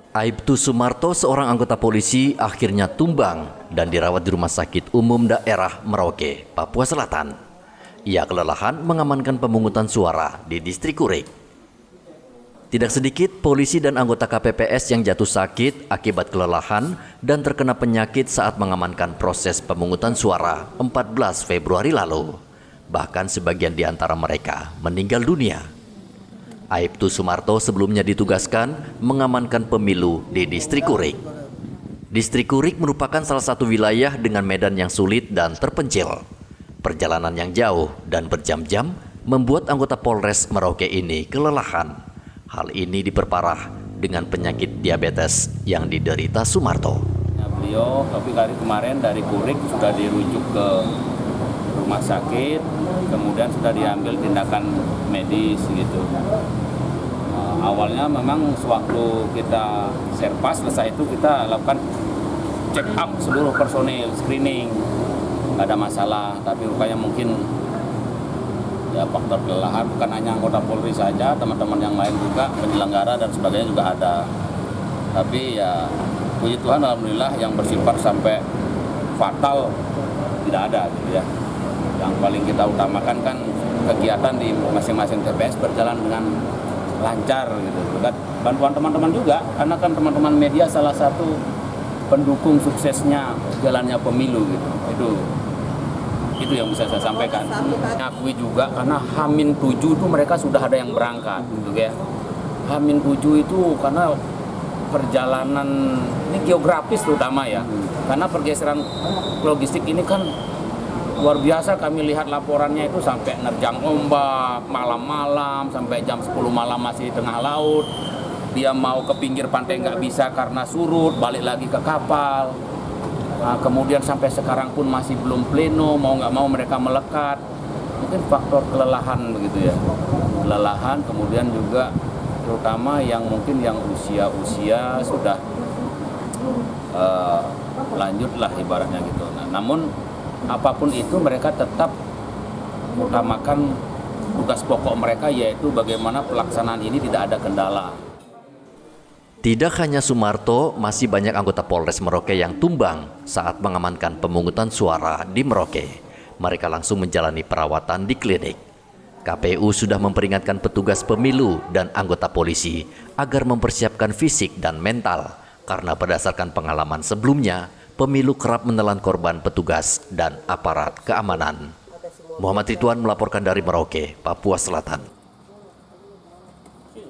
Aibtu Sumarto, seorang anggota polisi, akhirnya tumbang dan dirawat di Rumah Sakit Umum Daerah Merauke, Papua Selatan. Ia kelelahan mengamankan pemungutan suara di Distrik Kurik. Tidak sedikit polisi dan anggota KPPS yang jatuh sakit akibat kelelahan dan terkena penyakit saat mengamankan proses pemungutan suara 14 Februari lalu. Bahkan sebagian di antara mereka meninggal dunia. Aibtu Sumarto sebelumnya ditugaskan mengamankan pemilu di Distrik Kurik. Distrik Kurik merupakan salah satu wilayah dengan medan yang sulit dan terpencil. Perjalanan yang jauh dan berjam-jam membuat anggota Polres Merauke ini kelelahan. Hal ini diperparah dengan penyakit diabetes yang diderita Sumarto. Beliau tapi hari kemarin dari Kurik sudah dirujuk ke rumah sakit, kemudian sudah diambil tindakan medis gitu. Awalnya memang sewaktu kita serpas selesai itu kita lakukan check up seluruh personil, screening, nggak ada masalah. Tapi rupanya mungkin ya faktor kelelahan, bukan hanya anggota Polri saja, teman-teman yang lain juga, penyelenggara dan sebagainya juga ada. Tapi ya puji Tuhan alhamdulillah yang bersifat sampai fatal tidak ada gitu ya. Yang paling kita utamakan kan kegiatan di masing-masing TPS berjalan dengan lancar gitu. Dan bantuan teman-teman juga, karena kan teman-teman media salah satu pendukung suksesnya jalannya pemilu gitu. Itu yang bisa saya sampaikan. Akui juga karena H-7 itu mereka sudah ada yang berangkat gitu ya. H-7 itu karena perjalanan ini geografis terutama ya. Karena pergeseran logistik ini kan luar biasa, kami lihat laporannya itu sampai nerjang ombak, malam-malam, sampai jam 10 malam masih di tengah laut. Dia mau ke pinggir pantai nggak bisa karena surut, balik lagi ke kapal. Nah, kemudian sampai sekarang pun masih belum pleno, mau nggak mau mereka melekat. Mungkin faktor kelelahan begitu ya. Kelelahan, kemudian juga terutama yang mungkin yang usia-usia sudah lanjut lah ibaratnya gitu. Nah, namun apapun itu mereka tetap utamakan tugas pokok mereka, yaitu bagaimana pelaksanaan ini tidak ada kendala. Tidak hanya Sumarto, masih banyak anggota Polres Merauke yang tumbang saat mengamankan pemungutan suara di Merauke. Mereka langsung menjalani perawatan di klinik. KPU sudah memperingatkan petugas pemilu dan anggota polisi agar mempersiapkan fisik dan mental, karena berdasarkan pengalaman sebelumnya, pemilu kerap menelan korban petugas dan aparat keamanan. Muhammad Ridwan melaporkan dari Merauke, Papua Selatan.